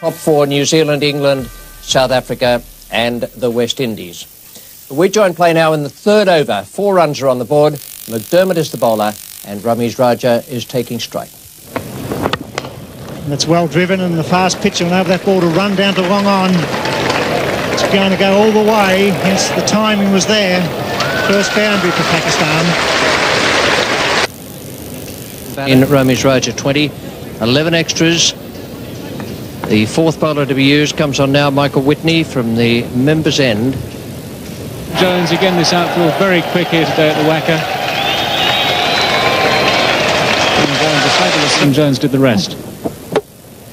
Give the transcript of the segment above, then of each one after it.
Top four: New Zealand, England, South Africa and the West Indies. We join play now in the third over. 4 runs are on the board. McDermott is the bowler and Rameez Raja is taking strike. That's well driven, and the fast pitch will have that ball to run down to long on. It's going to go all the way, hence the timing was there. First boundary for Pakistan. In Rameez Raja 20, 11 extras. The fourth bowler to be used comes on now, Michael Whitney from the members' end. Jones again, this outfield very quick here today at the Wacker. And Jones did the rest.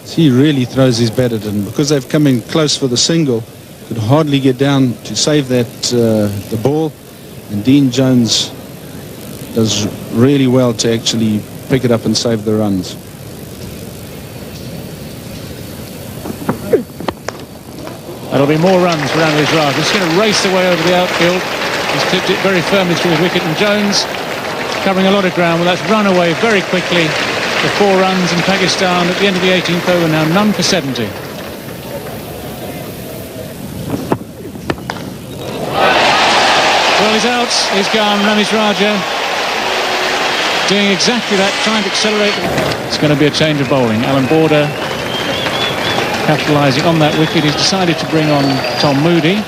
He really throws his bat at it, and because they've come in close for the single, could hardly get down to save that the ball, and Dean Jones does really well to actually pick it up and save the runs. That'll be more runs for Rameez Raja. He's going to race away over the outfield. He's clipped it very firmly through his wicket, and Jones covering a lot of ground. Well, that's run away very quickly for 4 runs, and Pakistan at the end of the 18th over now, none for 70. Well, he's out. He's gone. Rameez Raja doing exactly that, trying to accelerate. It's going to be a change of bowling. Alan Border capitalising on that wicket. He's decided to bring on Tom Moody.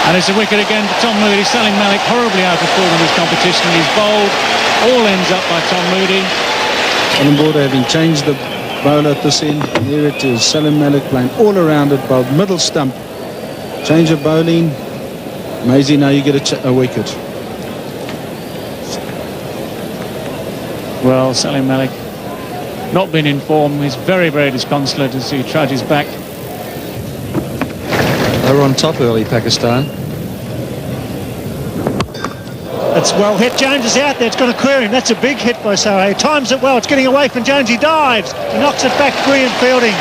And it's a wicket again for Tom Moody. Salim Malik horribly out of form in this competition. He's bowled. All ends up by Tom Moody. Alan Border having changed the bowler at this end. There it is. Salim Malik playing all around it, bowled middle stump. Change of bowling. Amazing, now you get a wicket. Well, Salim Malik not been in form. He's very, very disconsolate as he trudges back. They were on top early, Pakistan. That's well hit. Jones is out there. It's going to clear him. That's a big hit by Sohail. Times it well. It's getting away from Jones. He dives. He knocks it back. Brilliant fielding.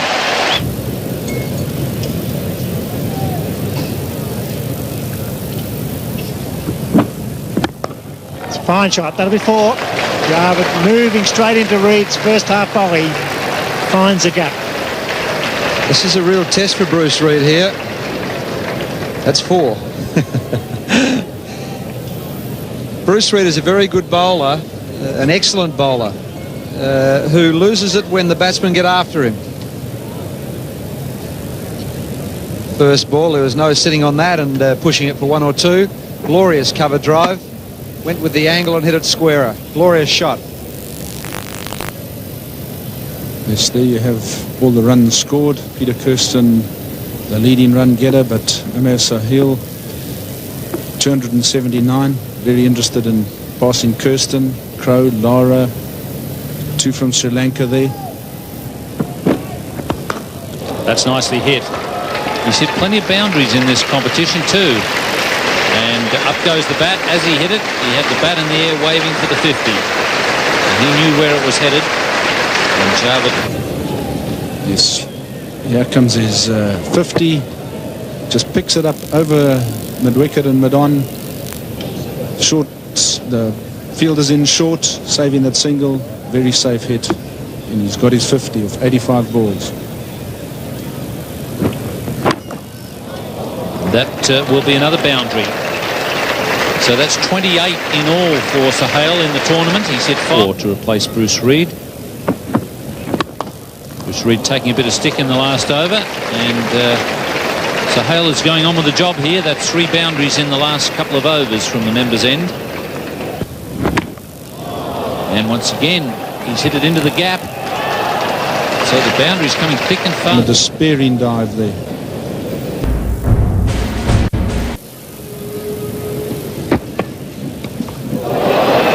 It's a fine shot. That'll be 4. Jarvid moving straight into Reed's first half volley. Finds a gap. This is a real test for Bruce Reid here. That's 4. Bruce Reid is a very good bowler, an excellent bowler, who loses it when the batsmen get after him. First ball, there was no sitting on that and pushing it for 1 or 2. Glorious cover drive. Went with the angle and hit it squarer. Glorious shot. Yes, there you have all the runs scored. Peter Kirsten, the leading run getter, but Amir Sahil, 279. Very interested in passing Kirsten, Crow, Lara, 2 from Sri Lanka there. That's nicely hit. He's hit plenty of boundaries in this competition too. And up goes the bat. As he hit it, he had the bat in the air waving for the 50. And he knew where it was headed. And Jarvid. Yes, here comes his 50. Just picks it up over mid-wicket and mid-on. Short, the fielder's in short, saving that single. Very safe hit. And he's got his 50 of 85 balls. That will be another boundary. So that's 28 in all for Sohail in the tournament. He's hit 4 to replace Bruce Reid. Bruce Reid taking a bit of stick in the last over, and Sohail is going on with the job here. That's 3 boundaries in the last couple of overs from the members' end. And once again, he's hit it into the gap. So the boundary's coming thick and fast. And a despairing dive there.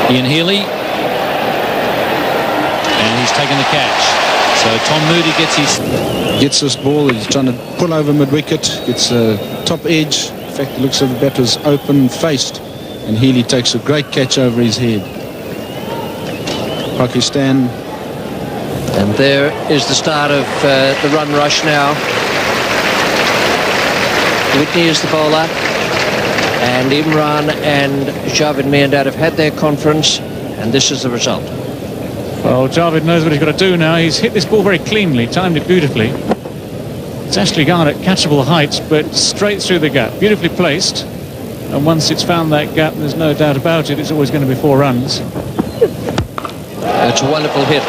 Ian Healy, and he's taken the catch. So Tom Moody gets this ball. He's trying to pull over mid-wicket, gets a top edge. In fact, it looks like the bat was open faced, and Healy takes a great catch over his head. Pakistan. And there is the start of the run rush now. Whitney is the bowler. And Imran and Javed Miandad have had their conference, and this is the result. Well, Javid knows what he's got to do now. He's hit this ball very cleanly, timed it beautifully. It's actually gone at catchable heights, but straight through the gap. Beautifully placed. And once it's found that gap, there's no doubt about it, it's always going to be 4 runs. That's a wonderful hit.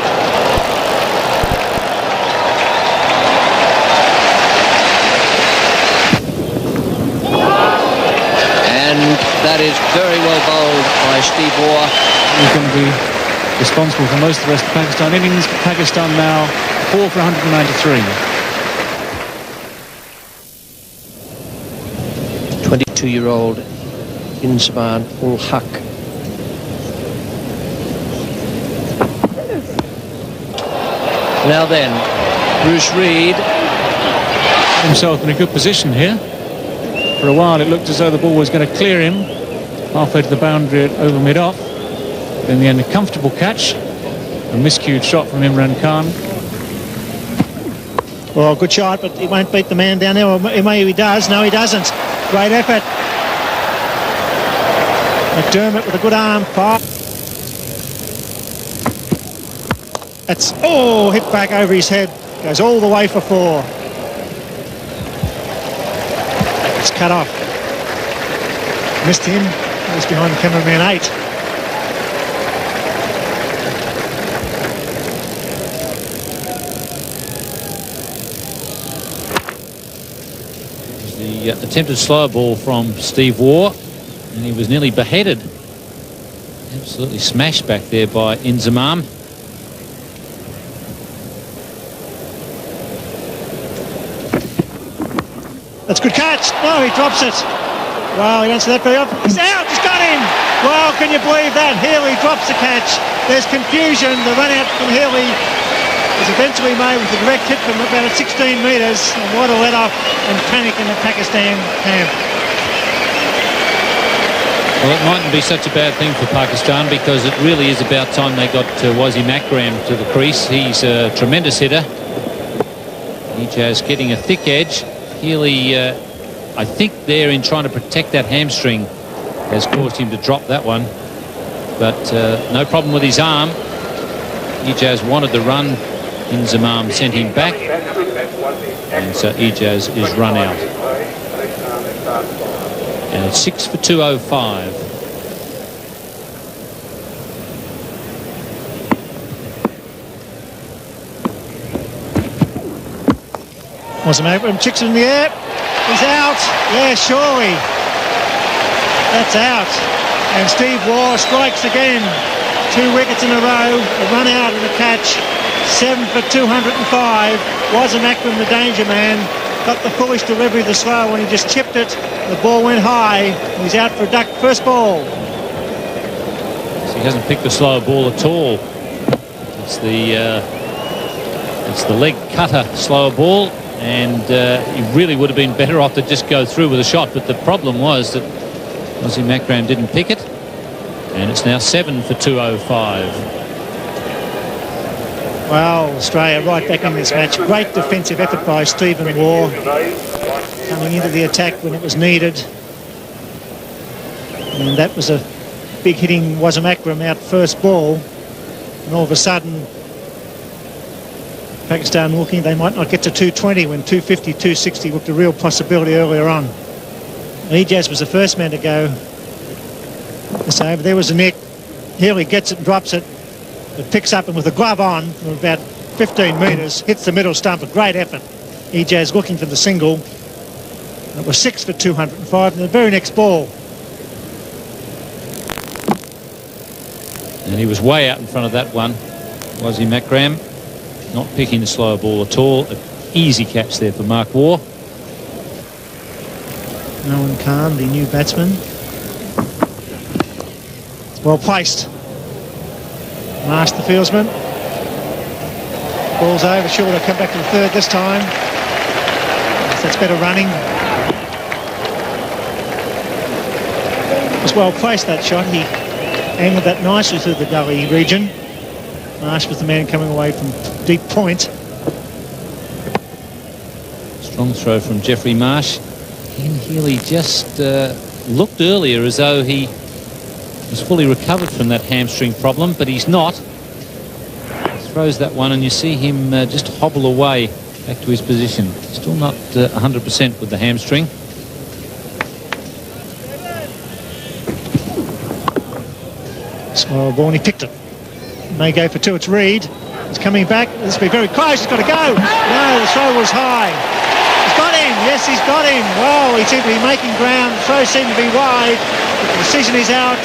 And that is very well bowled by Steve Waugh. He's going to be responsible for most of the rest of the Pakistan innings. Pakistan now 4 for 193. 22-year-old Inzamam ul Haq. Now then, Bruce Reid Himself in a good position here. For a while it looked as though the ball was going to clear him halfway to the boundary at over mid-off. But in the end, a comfortable catch. A miscued shot from Imran Khan. Well, good shot, but he won't beat the man down there. Or maybe he does. No, he doesn't. Great effort. McDermott with a good arm. That's, oh, hit back over his head. Goes all the way for 4. It's cut off. Missed him. He's behind the cameraman 8. The attempted slow ball from Steve Waugh, and he was nearly beheaded. Absolutely smashed back there by Inzamam. That's a good catch. No, he drops it. Well, he don't see that very often. He's out. He's got him. Well, can you believe that? Healy drops the catch. There's confusion. The run out from Healy is eventually made with a direct hit from about 16 metres. And what a let-off and panic in the Pakistan camp. Well, it mightn't be such a bad thing for Pakistan, because it really is about time they got Wasim Akram to the crease. He's a tremendous hitter. Ijaz getting a thick edge. Healy, I think there in trying to protect that hamstring has caused him to drop that one. But no problem with his arm. Ijaz wanted the run. Inzamam sent him back. And so Ijaz is run out. And it's 6 for 205. Wasim Akram chicks it in the air. He's out. Yeah, surely. That's out. And Steve Waugh strikes again. 2 wickets in a row. A run out and a catch. 7 for 205. Wasim Akram, the danger man, got the foolish delivery of the slow when he just chipped it. The ball went high. He's out for a duck. First ball. So he hasn't picked the slow ball at all. It's the leg cutter slower ball. And he really would have been better off to just go through with a shot. But the problem was that Wasim Akram didn't pick it. And it's now 7 for 205. Well, Australia right back in this match. Great defensive effort by Stephen Waugh, coming into the attack when it was needed. And that was a big hitting Wasim Akram out first ball. And all of a sudden, Pakistan looking they might not get to 220 when 250, 260 looked a real possibility earlier on. Ijaz was the first man to go. So there was a nick. Healy gets it and drops it. It picks up and with a glove on from about 15 metres, hits the middle stump. A great effort. Ijaz looking for the single. It was 6 for 205 and the very next ball. And he was way out in front of that one, Wasim Akram. Not picking the slower ball at all. An easy catch there for Mark Waugh. Imran Khan, the new batsman. It's well placed. Marsh, the fieldsman. Ball's over. Sure, they'll come back to the third this time. That's better running. It was well placed, that shot. He angled that nicely through the gully region. Marsh was the man coming away from deep point. Strong throw from Jeffrey Marsh. Ian Healy just looked earlier as though he was fully recovered from that hamstring problem, but he's not. throws that one, and you see him just hobble away back to his position. Still not 100% with the hamstring. So ball, he picked it. May go for two. It's Reid. He's coming back. This will be very close. He's got to go. No, the throw was high. He's got him. Yes, he's got him. Well, he seemed to be making ground. The throw seemed to be wide. But the decision is out.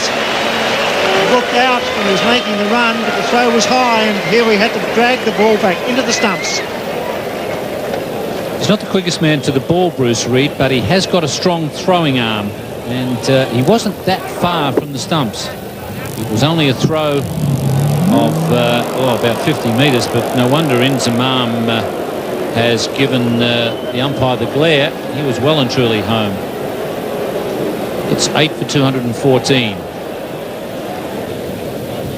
He looked out when he was making the run, but the throw was high, and here we had to drag the ball back into the stumps. He's not the quickest man to the ball, Bruce Reid, but he has got a strong throwing arm, and he wasn't that far from the stumps. It was only a throw of about 50 metres, but no wonder Inzamam has given the umpire the glare. He was well and truly home. It's 8 for 214.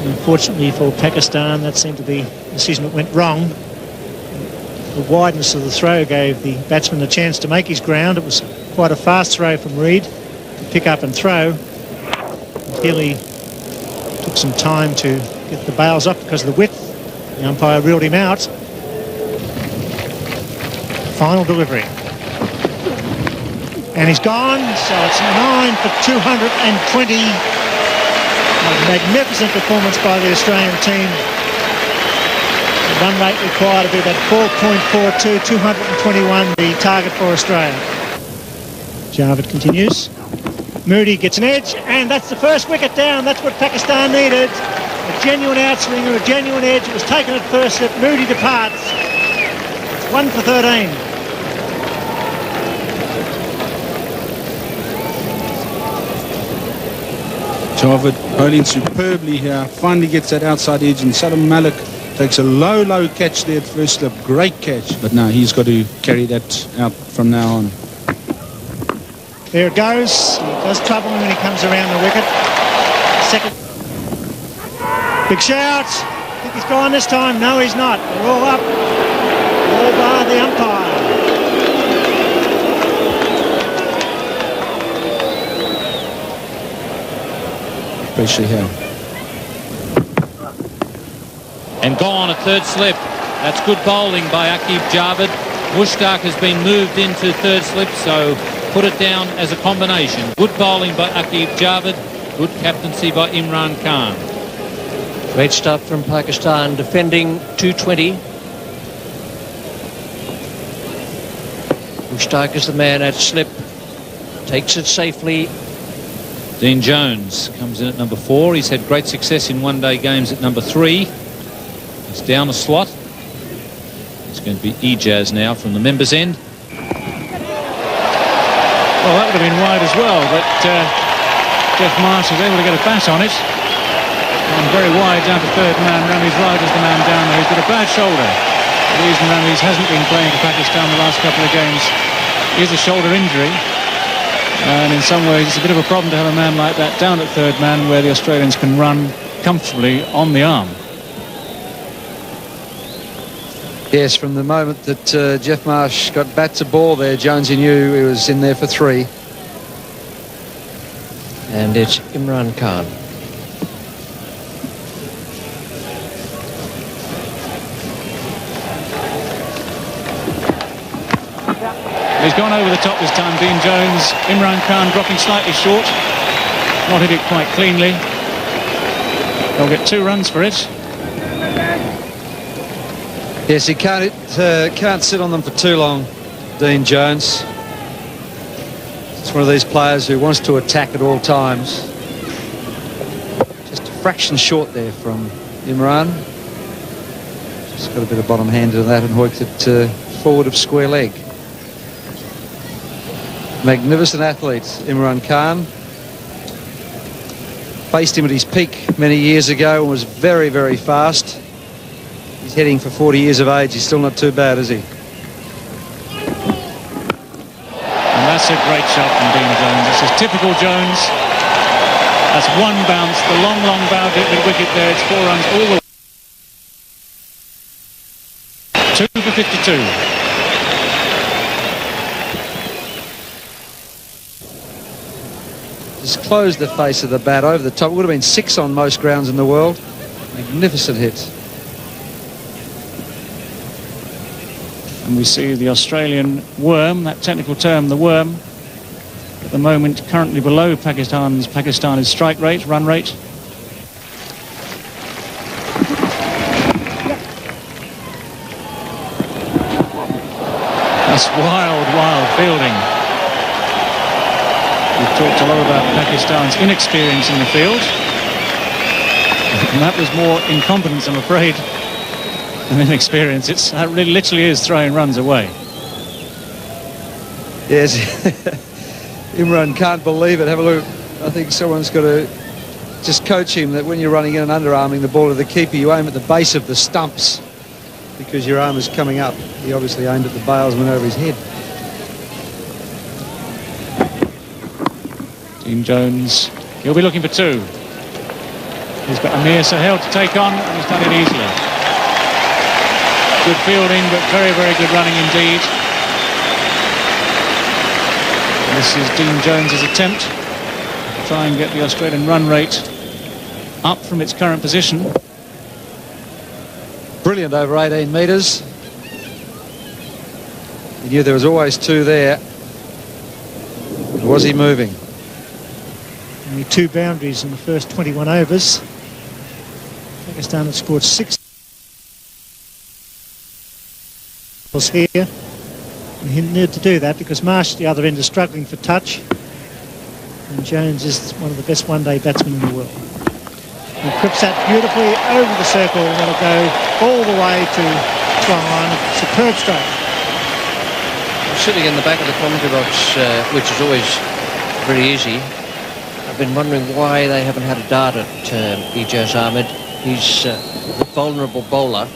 Unfortunately for Pakistan, that seemed to be a decision that went wrong. The wideness of the throw gave the batsman a chance to make his ground. It was quite a fast throw from Reid to pick up and throw. Healy took some time to get the bails up because of the width. The umpire reeled him out. Final delivery. And he's gone, so it's 9 for 220. A magnificent performance by the Australian team. The run rate required to be about 4.42, 221, the target for Australia. Javed continues. Moody gets an edge, and that's the first wicket down. That's what Pakistan needed. A genuine outswinger, a genuine edge. It was taken at first slip. Moody departs. It's 1 for 13. Javed bowling superbly here. Finally gets that outside edge, and Salam Malik takes a low catch there at first slip. Great catch. But now he's got to carry that out from now on. There it goes. He does trouble him when he comes around the wicket. Second. Big shout. I think he's gone this time. No, he's not. They're all up. All by the umpire. Pressure here. And gone at third slip. That's good bowling by Aqib Javed. Mushtaq has been moved into third slip, so put it down as a combination. Good bowling by Aqib Javed. Good captaincy by Imran Khan. Great start from Pakistan, defending 220. Mushtaq is the man at slip. Takes it safely. Dean Jones comes in at number 4. He's had great success in one-day games at number 3. He's down a slot. It's going to be Ijaz now from the members' end. Well, that would have been wide as well, but Jeff Marsh was able to get a bat on it. And very wide down to third man. Rameez Raja is the man down there. He's got a bad shoulder. The reason Rameez hasn't been playing for Pakistan the last couple of games is a shoulder injury. And in some ways, it's a bit of a problem to have a man like that down at third man where the Australians can run comfortably on the arm. Yes, from the moment that Jeff Marsh got bat to ball there, Jonesy knew he was in there for 3. And it's Imran Khan. He's gone over the top this time, Dean Jones. Imran Khan dropping slightly short. Not hit it quite cleanly. They'll get 2 runs for it. Yes, he can't sit on them for too long, Dean Jones. It's one of these players who wants to attack at all times. Just a fraction short there from Imran. Just got a bit of bottom hand to that and hoiked it forward of square leg. Magnificent athlete, Imran Khan. Faced him at his peak many years ago and was very, very fast. He's heading for 40 years of age. He's still not too bad, is he? And that's a great shot from Dean Jones. This is typical Jones. That's one bounce. The long bounce at the wicket there. It's 4 runs all the way. 2 for 52. Just closed the face of the bat over the top. It would have been 6 on most grounds in the world. Magnificent hit. And we see the Australian worm, that technical term, the worm, at the moment currently below Pakistan's strike rate, run rate. That's wild fielding. We've talked a lot about Pakistan's inexperience in the field. And that was more incompetence, I'm afraid, than inexperience. That really literally is throwing runs away. Yes, Imran can't believe it. Have a look. I think someone's got to just coach him that when you're running in and underarming the ball to the keeper, you aim at the base of the stumps because your arm is coming up. He obviously aimed at the bailsman over his head. Dean Jones, he'll be looking for 2. He's got Amir Sahel to take on, and he's done it easily. Good fielding, but very good running indeed. And this is Dean Jones's attempt to try and get the Australian run rate up from its current position. Brilliant over 18 metres. He knew there was always 2 there. Was he moving? Only 2 boundaries in the first 21 overs. Pakistan had scored 6 here. And he needed to do that because Marsh at the other end is struggling for touch. And Jones is one of the best one-day batsmen in the world. He clips that beautifully over the circle and that'll go all the way to try-line. Superb stroke. Sitting in the back of the commentary box, which is always very easy, I've been wondering why they haven't had a dart at Ijaz Ahmed. He's a vulnerable bowler.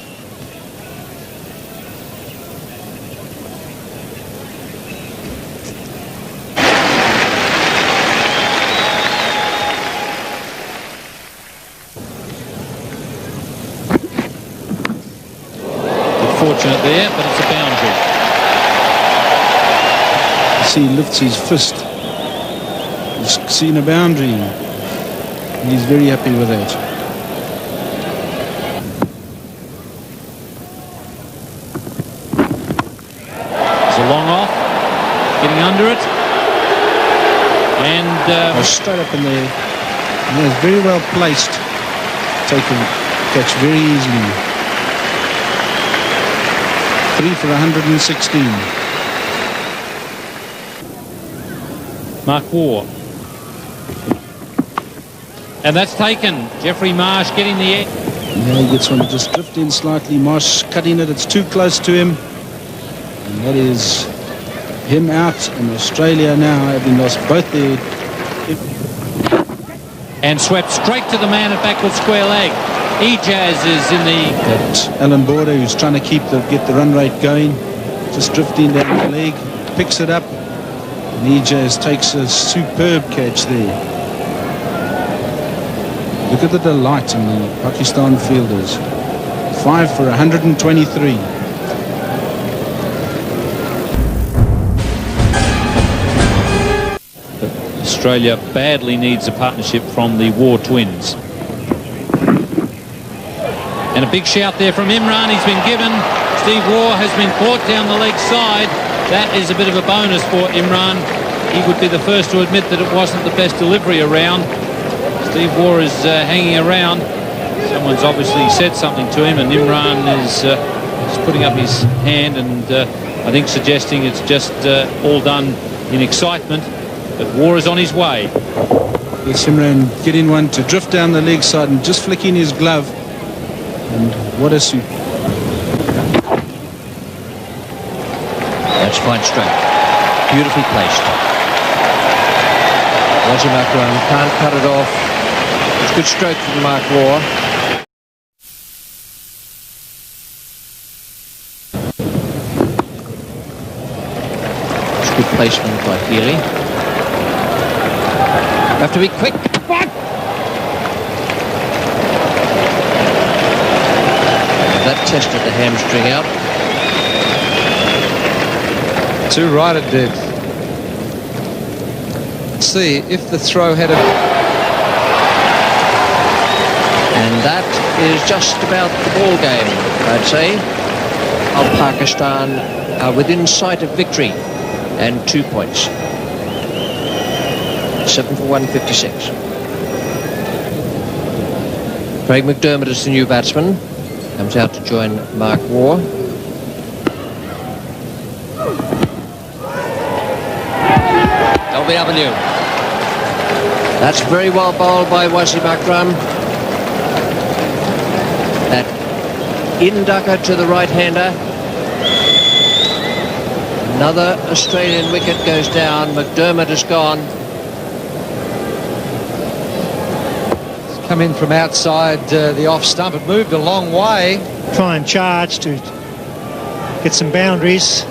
Fortunate there, but it's a boundary. You see, he lifts his fist. He's seen a boundary. He's very happy with that. It's a long off, getting under it, and straight up in there. And it's very well placed. Taken catch very easily. 3 for 116. Mark Waugh. And that's taken. Jeffrey Marsh getting the edge. Now he gets one to just drift in slightly. Marsh cutting it. It's too close to him. And that is him out. And Australia now having lost both their... And swept straight to the man at backward square leg. Ijaz is in the... That Alan Border, who's trying to get the run rate going. Just drifting down the leg. Picks it up. And Ijaz takes a superb catch there. Look at the delight in the Pakistan fielders. 5 for 123. Australia badly needs a partnership from the Waugh twins. And a big shout there from Imran. He's been given. Steve Waugh has been caught down the leg side. That is a bit of a bonus for Imran. He would be the first to admit that it wasn't the best delivery around. Steve Waugh is hanging around. Someone's obviously said something to him, and Imran is putting up his hand and I think suggesting it's just all done in excitement. But Waugh is on his way. Yes, Imran getting one to drift down the leg side and just flicking his glove. And what a suit. That's fine stroke. Beautifully placed. Wasim Akram can't cut it off. It's a good stroke from Mark Waugh. It's good placement by Healy. Have to be quick. That tested the hamstring out. Too right it did. Let's see if the throw had a... And that is just about the ball game, I'd say, of Pakistan are within sight of victory and 2 points. 7 for 156. Craig McDermott is the new batsman. Comes out to join Mark Waugh. LBW. That's very well bowled by Wasim Akram. That in-ducker to the right-hander. Another Australian wicket goes down. McDermott is gone. It's come in from outside the off stump. It moved a long way. Try and charge to get some boundaries.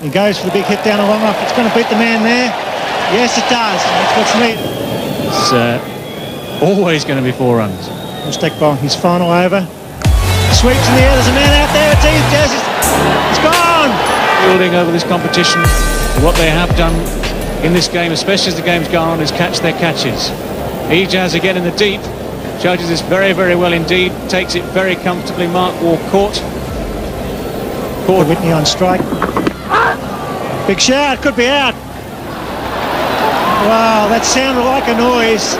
He goes for the big hit down the long off. It's going to beat the man there. Yes, it does. That's what's needed. It's always going to be 4 runs. Mistake ball. His final over. Sweeps in the air. There's a man out there. It's easy. It's gone. Building over this competition. What they have done in this game, especially as the game's gone on, is catch their catches. Ijaz again in the deep. Judges this very, very well indeed. Takes it very comfortably. Mark Waugh caught. Whitney on strike. Big shout. Could be out. Wow, that sounded like a noise.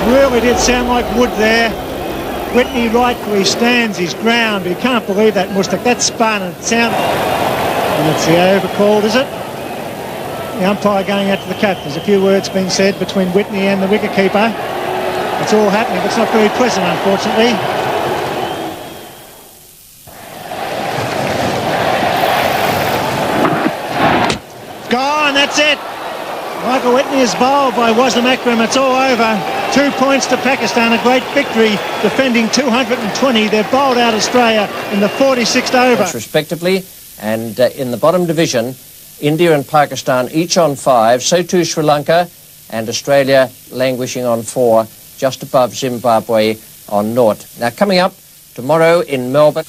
Really did sound like wood there. Whitney rightfully stands his ground. You can't believe that, Mustak. That spun and it sounded. And it's the over called, is it? The umpire going out to the cut. There's a few words being said between Whitney and the wicketkeeper. It's all happening, but it's not very pleasant, unfortunately. Gone, that's it. Michael Whitney is bowled by Wasim Akram. It's all over. 2 points to Pakistan, a great victory, defending 220. They've bowled out Australia in the 46th over. Respectively, and in the bottom division, India and Pakistan each on 5, so too Sri Lanka, and Australia languishing on 4, just above Zimbabwe on 0. Now coming up tomorrow in Melbourne.